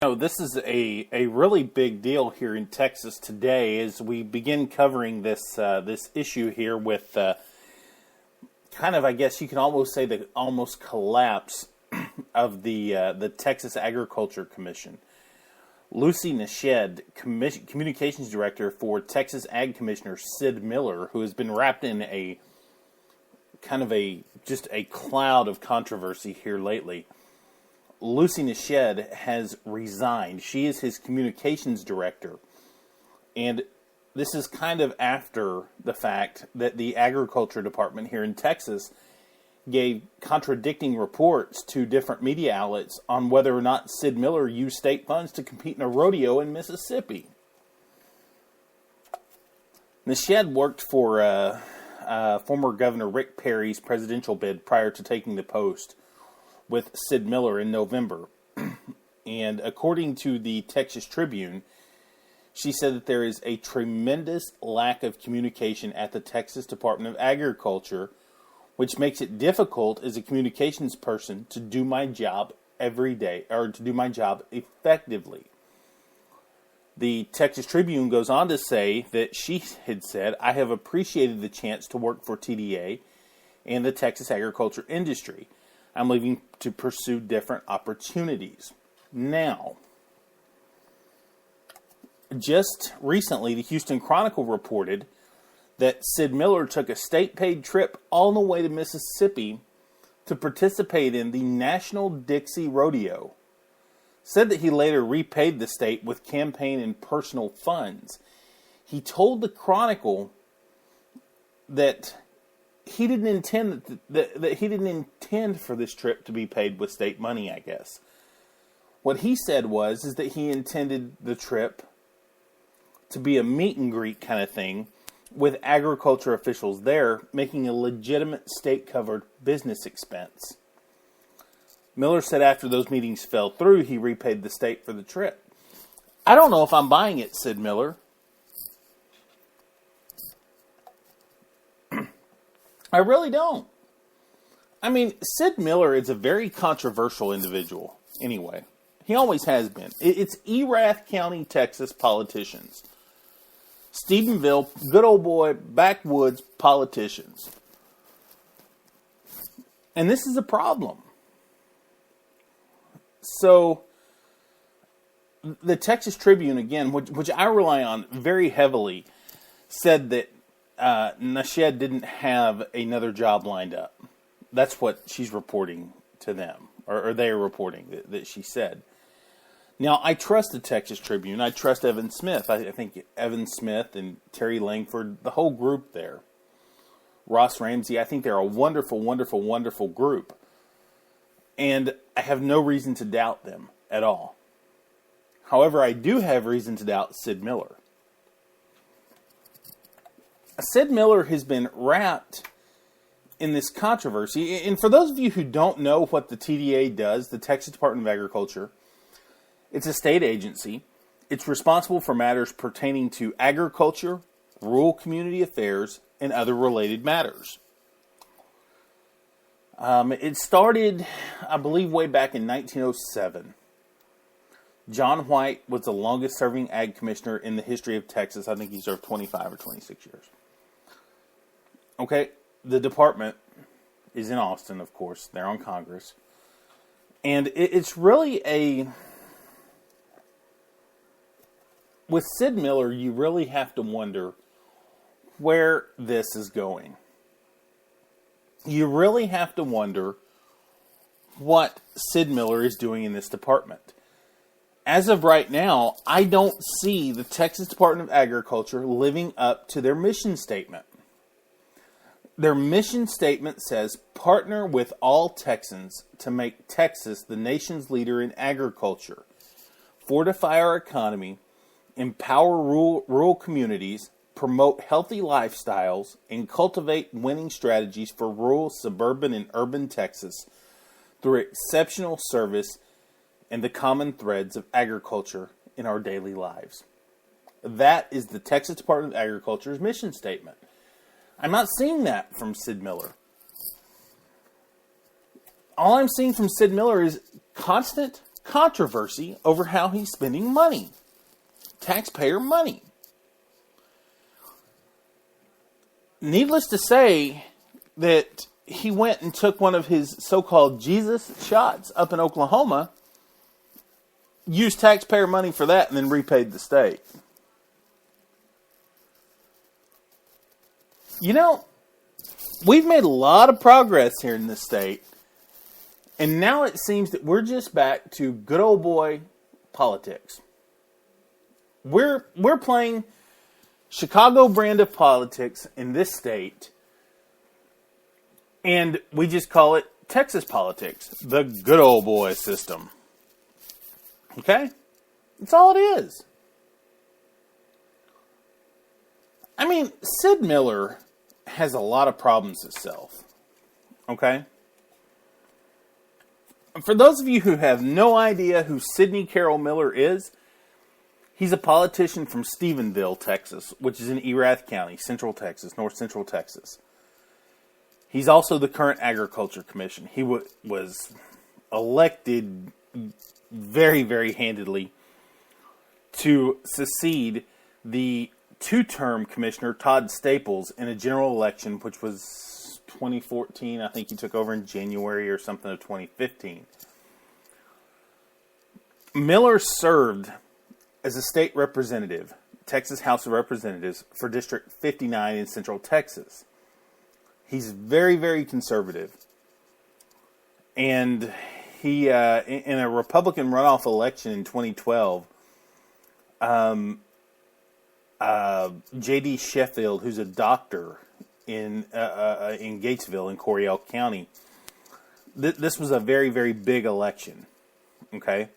This is a really big deal here in Texas today as we begin covering this issue here with kind of, I guess you can almost say, the almost collapse of the Texas Agriculture Commission. Lucy Nashed, communications director for Texas Ag Commissioner Sid Miller, who has been wrapped in a kind of just a cloud of controversy here lately. Lucy Nashed has resigned. She is his communications director. And this is kind of after the fact that the Agriculture Department here in Texas gave contradicting reports to different media outlets on whether or not Sid Miller used state funds to compete in a rodeo in Mississippi. Nashed worked for former Governor Rick Perry's presidential bid prior to taking the post with Sid Miller in November. And according to the Texas Tribune, she said that there is a tremendous lack of communication at the Texas Department of Agriculture, which makes it difficult as a communications person to do my job every day, or to do my job effectively. The Texas Tribune goes on to say that she had said, "I have appreciated the chance to work for TDA and the Texas agriculture industry. I'm leaving to pursue different opportunities." Now, just recently, the Houston Chronicle reported that Sid Miller took a state-paid trip all the way to Mississippi to participate in the National Dixie Rodeo. Said that he later repaid the state with campaign and personal funds. He told the Chronicle that he didn't intend that he didn't intend for this trip to be paid with state money, I guess. What he said is that he intended the trip to be a meet and greet kind of thing with agriculture officials there, making a legitimate state-covered business expense. Miller said after those meetings fell through, he repaid the state for the trip. I don't know if I'm buying it, Sid Miller. I really don't. I mean, Sid Miller is a very controversial individual, anyway. He always has been. It's Erath County, Texas politicians. Stephenville, good old boy, backwoods politicians. And this is a problem. So, the Texas Tribune, again, which I rely on very heavily, said that Nashed didn't have another job lined up. That's what she's reporting to them, or they are reporting that she said. Now, I trust the Texas Tribune. I trust Evan Smith. I think Evan Smith and Terry Langford, the whole group there, Ross Ramsey, I think they're a wonderful, wonderful, wonderful group. And I have no reason to doubt them at all. However, I do have reason to doubt Sid Miller. Sid Miller has been wrapped in this controversy. And for those of you who don't know what the TDA does, the Texas Department of Agriculture, it's a state agency. It's responsible for matters pertaining to agriculture, rural community affairs, and other related matters. It started, I believe, way back in 1907. John White was the longest-serving ag commissioner in the history of Texas. I think he served 25 or 26 years. Okay, the department is in Austin, of course. They're on Congress. And it's really with Sid Miller, you really have to wonder where this is going. You really have to wonder what Sid Miller is doing in this department. As of right now, I don't see the Texas Department of Agriculture living up to their mission statement. Their mission statement says, partner with all Texans to make Texas the nation's leader in agriculture, fortify our economy, empower rural communities, promote healthy lifestyles, and cultivate winning strategies for rural, suburban, and urban Texas through exceptional service and the common threads of agriculture in our daily lives. That is the Texas Department of Agriculture's mission statement. I'm not seeing that from Sid Miller. All I'm seeing from Sid Miller is constant controversy over how he's spending money. Taxpayer money. Needless to say that he went and took one of his so-called Jesus shots up in Oklahoma, used taxpayer money for that, and then repaid the state. You know, we've made a lot of progress here in this state, and now it seems that we're just back to good old boy politics. We're playing Chicago brand of politics in this state, and we just call it Texas politics, the good old boy system. Okay? That's all it is. I mean, Sid Miller has a lot of problems himself. Okay? For those of you who have no idea who Sidney Carroll Miller is, he's a politician from Stephenville, Texas, which is in Erath County, Central Texas, North Central Texas. He's also the current Agriculture Commission. He was elected very, very handedly to succeed the two-term commissioner, Todd Staples, in a general election, which was 2014. I think he took over in January or something of 2015. Miller served as a state representative, Texas House of Representatives, for District 59 in Central Texas. He's very, very conservative. And he, in a Republican runoff election in 2012, J.D. Sheffield, who's a doctor in Gatesville in Coryell County, this was a very, very big election. Okay?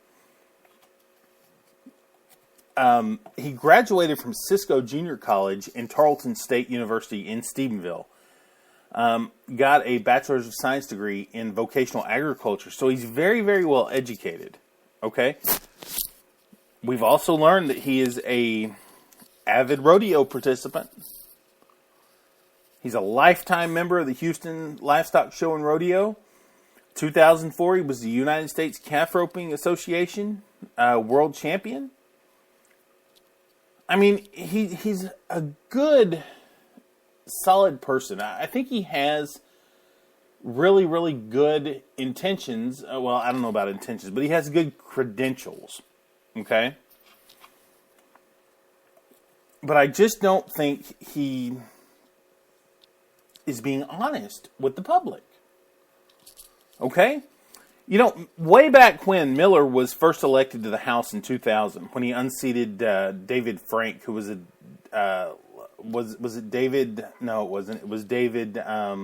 He graduated from Cisco Junior College and Tarleton State University in Stephenville. Got a Bachelor's of Science degree in vocational agriculture. So he's very, very well educated. Okay? We've also learned that he is a avid rodeo participant. He's a lifetime member of the Houston Livestock Show and Rodeo. 2004, he was the United States Calf Roping Association world champion. I mean, he's a good, solid person. I think he has really, really good intentions. Well, I don't know about intentions, but he has good credentials. Okay? But I just don't think he is being honest with the public. Okay? You know, way back when Miller was first elected to the House in 2000, when he unseated David Frank, who was was it David? No, it wasn't. It was David Langfeld,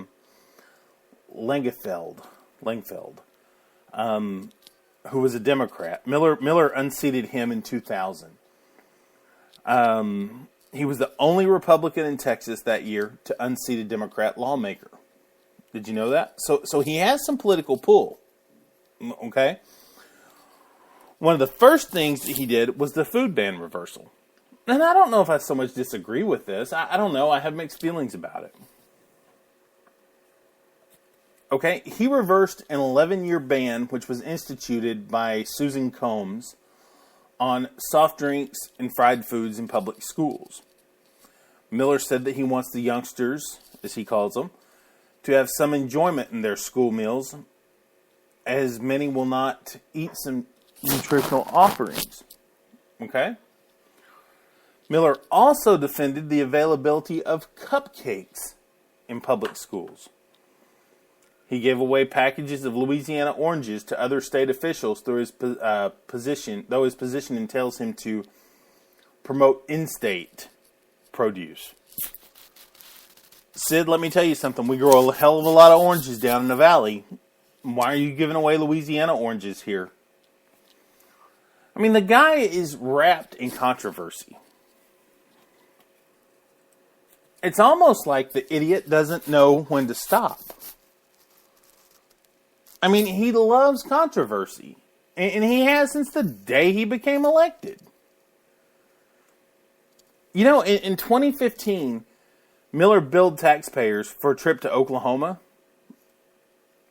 who was a Democrat. Miller unseated him in 2000. He was the only Republican in Texas that year to unseat a Democrat lawmaker. Did you know that? So he has some political pull. Okay? One of the first things that he did was the food ban reversal. And I don't know if I so much disagree with this. I don't know. I have mixed feelings about it. Okay? He reversed an 11-year ban, which was instituted by Susan Combs, on soft drinks and fried foods in public schools. Miller said that he wants the youngsters, as he calls them, to have some enjoyment in their school meals, as many will not eat some nutritional offerings. Okay? Miller also defended the availability of cupcakes in public schools. He gave away packages of Louisiana oranges to other state officials through his position, though his position entails him to promote in-state produce. Sid, let me tell you something. We grow a hell of a lot of oranges down in the valley. Why are you giving away Louisiana oranges here? I mean, the guy is wrapped in controversy. It's almost like the idiot doesn't know when to stop. I mean, he loves controversy. And he has since the day he became elected. You know, in 2015, Miller billed taxpayers for a trip to Oklahoma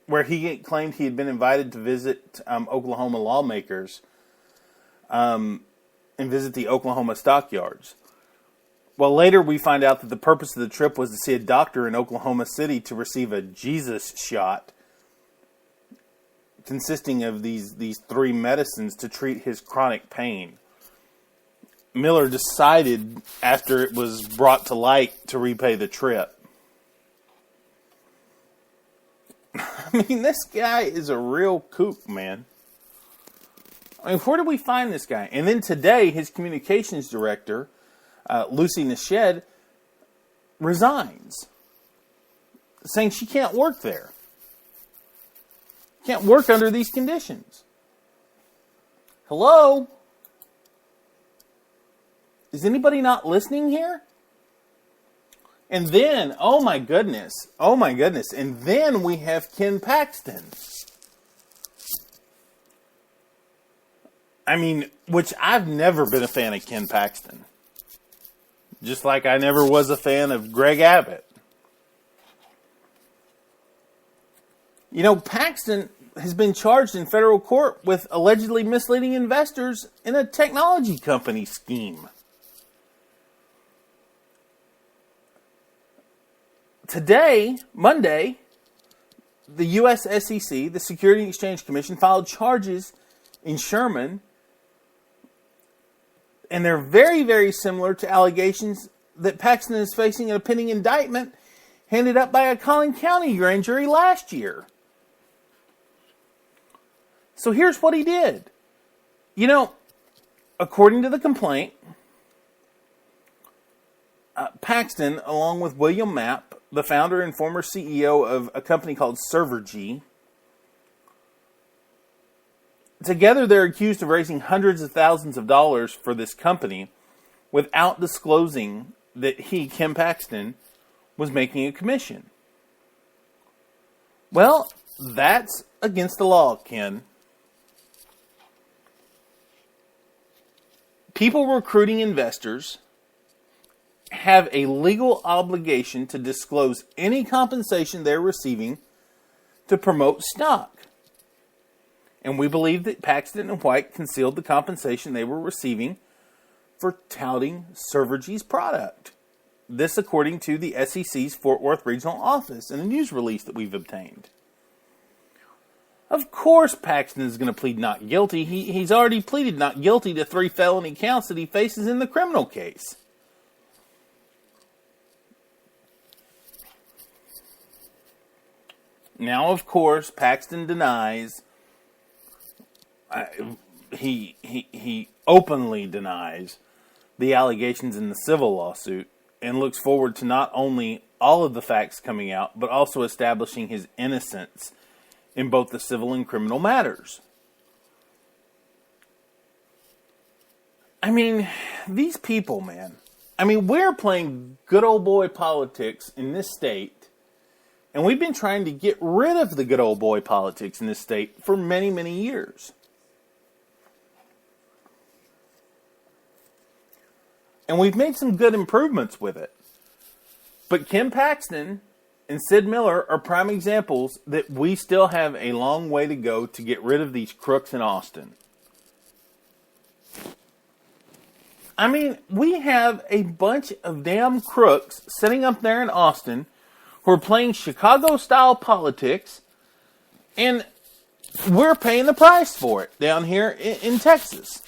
where he claimed he had been invited to visit Oklahoma lawmakers and visit the Oklahoma stockyards. Well, later we find out that the purpose of the trip was to see a doctor in Oklahoma City to receive a Jesus shot consisting of these 3 medicines to treat his chronic pain. Miller decided, after it was brought to light, to repay the trip. I mean, this guy is a real kook, man. I mean, where do we find this guy? And then today, his communications director, Lucy Nashed, resigns, saying she can't work there. Can't work under these conditions. Hello? Is anybody not listening here? And then, oh my goodness, and then we have Ken Paxton. I mean, which I've never been a fan of Ken Paxton. Just like I never was a fan of Greg Abbott. You know, Paxton has been charged in federal court with allegedly misleading investors in a technology company scheme. Today, Monday, the U.S. SEC, the Securities and Exchange Commission, filed charges in Sherman, and they're very, very similar to allegations that Paxton is facing in a pending indictment handed up by a Collin County grand jury last year. So here's what he did. You know, according to the complaint, Paxton, along with William Mapp, the founder and former CEO of a company called Servergy, together they're accused of raising hundreds of thousands of dollars for this company without disclosing that he, Ken Paxton, was making a commission. Well, that's against the law, Ken. People recruiting investors have a legal obligation to disclose any compensation they're receiving to promote stock. And we believe that Paxton and White concealed the compensation they were receiving for touting Servergy's product. This according to the SEC's Fort Worth Regional Office in a news release that we've obtained. Of course Paxton is going to plead not guilty. He's already pleaded not guilty to 3 felony counts that he faces in the criminal case. Now, of course, Paxton denies, he openly denies the allegations in the civil lawsuit and looks forward to not only all of the facts coming out, but also establishing his innocence in both the civil and criminal matters. I mean, these people, man. I mean, we're playing good old boy politics in this state. And we've been trying to get rid of the good old boy politics in this state for many, many years. And we've made some good improvements with it. But Ken Paxton and Sid Miller are prime examples that we still have a long way to go to get rid of these crooks in Austin. I mean, we have a bunch of damn crooks sitting up there in Austin who are playing Chicago-style politics, and we're paying the price for it down here in Texas.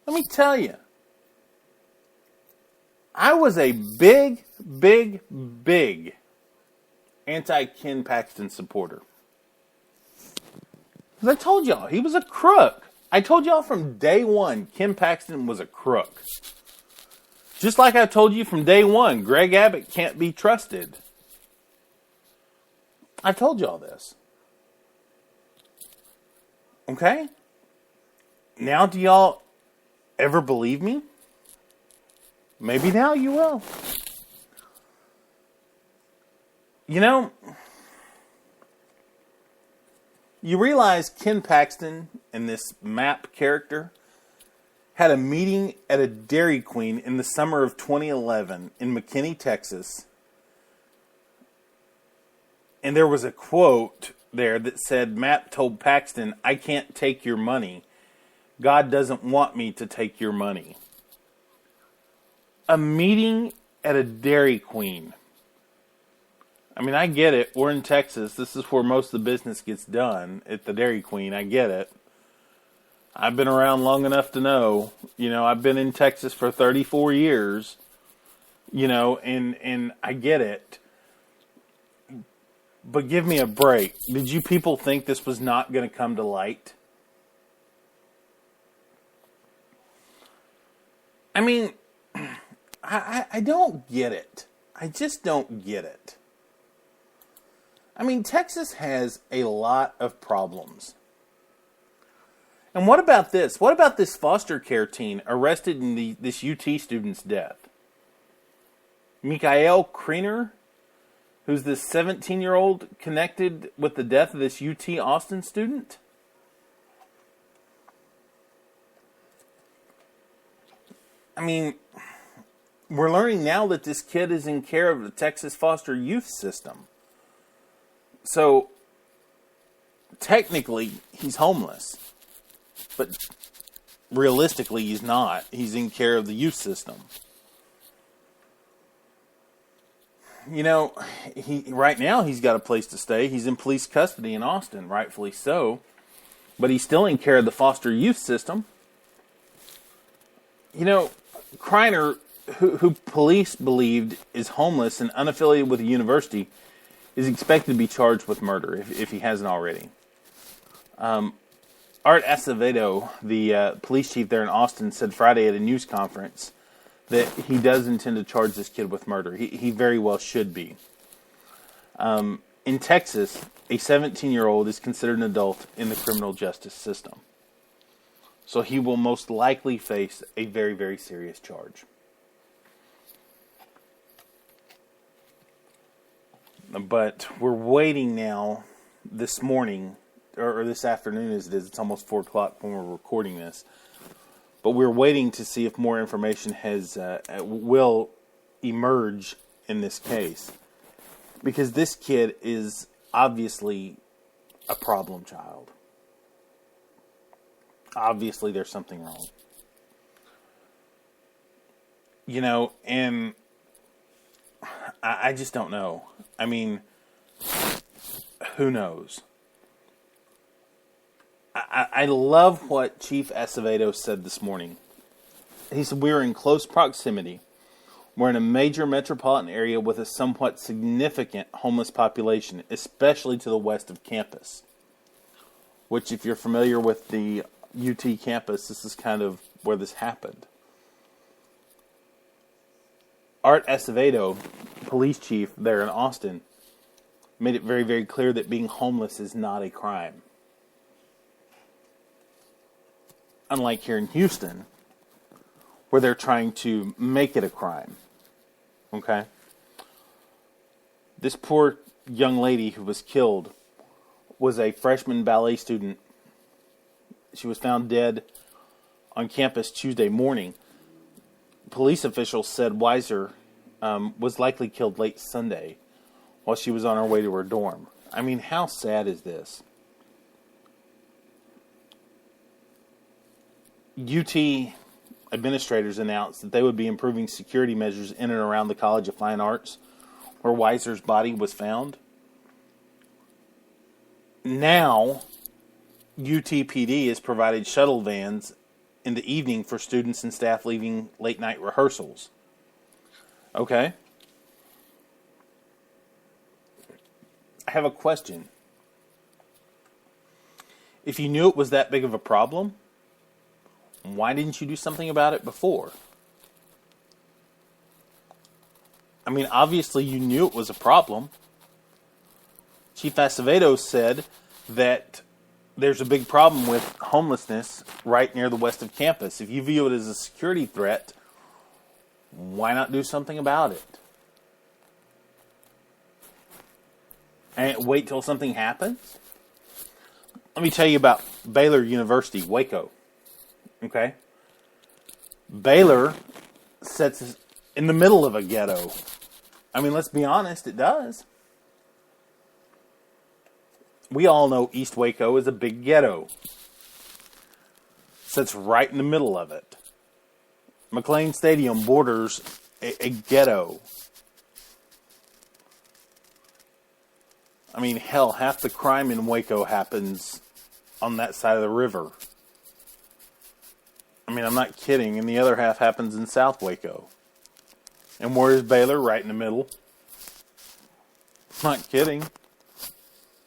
Let me tell you, I was a big anti-Ken Paxton supporter. Because I told y'all, he was a crook. I told y'all from day one, Ken Paxton was a crook. Just like I told you from day one, Greg Abbott can't be trusted. I told y'all this. Okay? Now do y'all ever believe me? Maybe now you will. You know, you realize Ken Paxton and this Mapp character had a meeting at a Dairy Queen in the summer of 2011 in McKinney, Texas, And there was a quote there that said, Matt told Paxton, "I can't take your money. God doesn't want me to take your money." A meeting at a Dairy Queen. I mean, I get it. We're in Texas. This is where most of the business gets done, at the Dairy Queen. I get it. I've been around long enough to know, I've been in Texas for 34 years, and I get it. But give me a break. Did you people think this was not going to come to light? I mean, I don't get it. I just don't get it. I mean, Texas has a lot of problems. And what about this? What about this foster care teen arrested in this UT student's death? Mikael Kriener, who's this 17-year-old connected with the death of this UT Austin student? I mean, we're learning now that this kid is in care of the Texas foster youth system. So, technically, he's homeless. But realistically, he's not. He's in care of the youth system. Right now he's got a place to stay. He's in police custody in Austin, rightfully so. But he's still in care of the foster youth system. Kreiner, who police believed is homeless and unaffiliated with the university, is expected to be charged with murder if he hasn't already. Art Acevedo, the police chief there in Austin, said Friday at a news conference that he does intend to charge this kid with murder. He very well should be. In Texas, a 17-year-old is considered an adult in the criminal justice system. So he will most likely face a very, very serious charge. But we're waiting now this morning, or this afternoon as it is. It's almost 4 o'clock when we're recording this. But we're waiting to see if more information will emerge in this case. Because this kid is obviously a problem child. Obviously there's something wrong. And I just don't know. I mean, who knows? I love what Chief Acevedo said this morning. He said, "We're in close proximity. We're in a major metropolitan area with a somewhat significant homeless population, especially to the west of campus." Which, if you're familiar with the UT campus, this is kind of where this happened. Art Acevedo, police chief there in Austin, made it very, very clear that being homeless is not a crime. Unlike here in Houston, where they're trying to make it a crime. Okay? This poor young lady who was killed was a freshman ballet student. She was found dead on campus Tuesday morning. Police officials said Weiser was likely killed late Sunday while she was on her way to her dorm. I mean, how sad is this? UT administrators announced that they would be improving security measures in and around the College of Fine Arts, where Weiser's body was found. Now, UTPD has provided shuttle vans in the evening for students and staff leaving late-night rehearsals. Okay? I have a question. If you knew it was that big of a problem, why didn't you do something about it before? I mean, obviously you knew it was a problem. Chief Acevedo said that there's a big problem with homelessness right near the west of campus. If you view it as a security threat, why not do something about it? And wait till something happens? Let me tell you about Baylor University, Waco. Okay? Baylor sits in the middle of a ghetto. I mean, let's be honest, it does. We all know East Waco is a big ghetto. Sits right in the middle of it. McLean Stadium borders a ghetto. I mean, hell, half the crime in Waco happens on that side of the river. I mean, I'm not kidding. And the other half happens in South Waco. And where is Baylor? Right in the middle. Not kidding.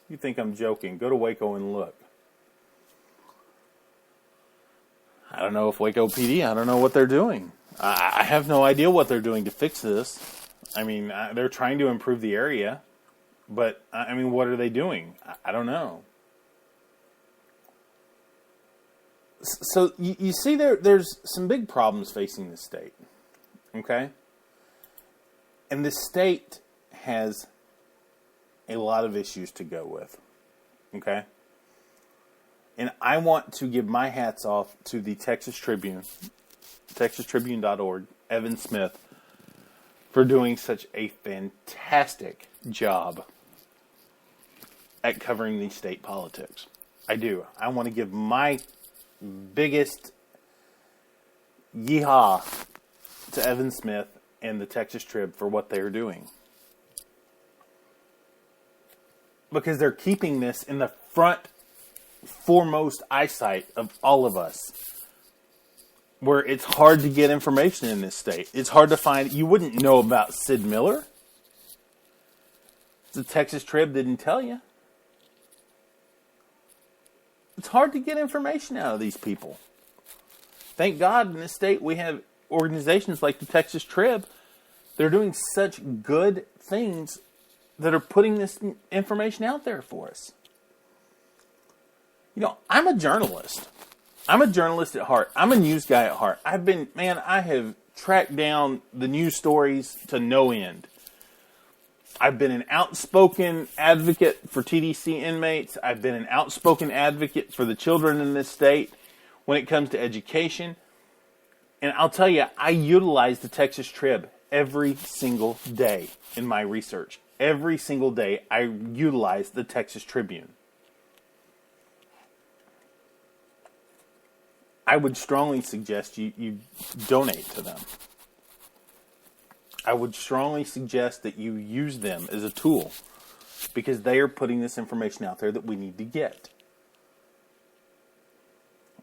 You think I'm joking. Go to Waco and look. I don't know if Waco PD, I don't know what they're doing. I have no idea what they're doing to fix this. I mean, they're trying to improve the area. But, I mean, what are they doing? I don't know. So, you see there's some big problems facing the state. Okay? And the state has a lot of issues to go with. Okay? And I want to give my hats off to the Texas Tribune, texastribune.org, Evan Smith, for doing such a fantastic job at covering the state politics. I do. I want to give my biggest yeehaw to Evan Smith and the Texas Trib for what they're doing. Because they're keeping this in the foremost eyesight of all of us. Where it's hard to get information in this state. It's hard to find. You wouldn't know about Sid Miller. The Texas Trib didn't tell you. It's hard to get information out of these people. Thank God in this state we have organizations like the Texas Trib. They're doing such good things that are putting this information out there for us. You know, I'm a journalist. I'm a journalist at heart. I'm a news guy at heart. I have tracked down the news stories to no end. I've been an outspoken advocate for TDC inmates. I've been an outspoken advocate for the children in this state when it comes to education. And I'll tell you, I utilize the Texas Trib every single day in my research. Every single day, I utilize the Texas Tribune. I would strongly suggest you donate to them. I would strongly suggest that you use them as a tool because they are putting this information out there that we need to get.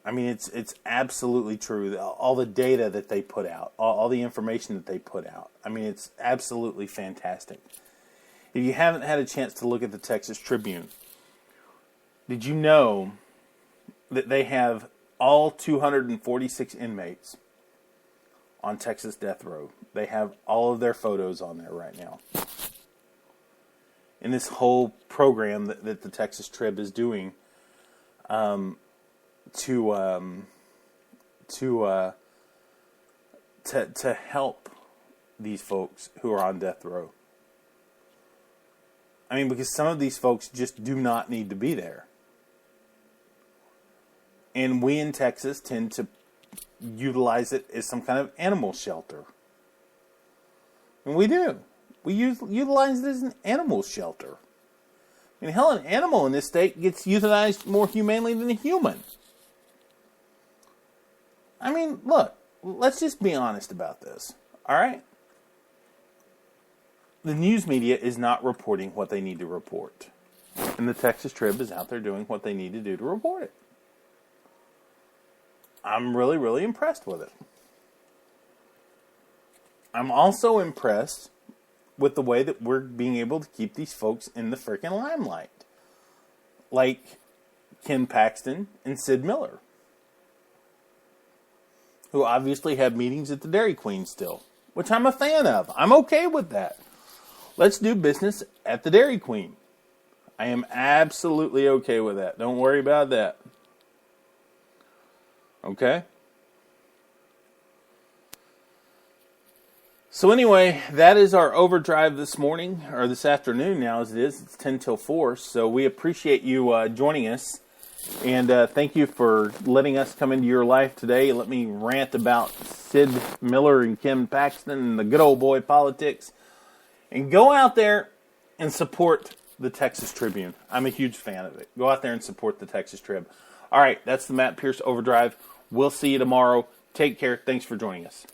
I mean, it's absolutely true. All the data that they put out, all the information that they put out. I mean, it's absolutely fantastic. If you haven't had a chance to look at the Texas Tribune, did you know that they have all 246 inmates on Texas death row? They have all of their photos on there right now. In this whole program that the Texas Trib is doing to help these folks who are on death row. I mean, because some of these folks just do not need to be there. And we in Texas tend to utilize it as some kind of animal shelter. And we do. We utilize it as an animal shelter. I mean, hell, an animal in this state gets euthanized more humanely than a human. I mean, look, let's just be honest about this. All right? The news media is not reporting what they need to report. And the Texas Trib is out there doing what they need to do to report it. I'm really, really impressed with it. I'm also impressed with the way that we're being able to keep these folks in the freaking limelight. Like Ken Paxton and Sid Miller. Who obviously have meetings at the Dairy Queen still. Which I'm a fan of. I'm okay with that. Let's do business at the Dairy Queen. I am absolutely okay with that. Don't worry about that. Okay? So anyway, that is our overdrive this morning, or this afternoon now as it is. It's 10 till 4, so we appreciate you joining us. And thank you for letting us come into your life today. Let me rant about Sid Miller and Ken Paxton and the good old boy politics. And go out there and support the Texas Tribune. I'm a huge fan of it. Go out there and support the Texas Trib. All right, that's the Matt Pierce Overdrive. We'll see you tomorrow. Take care. Thanks for joining us.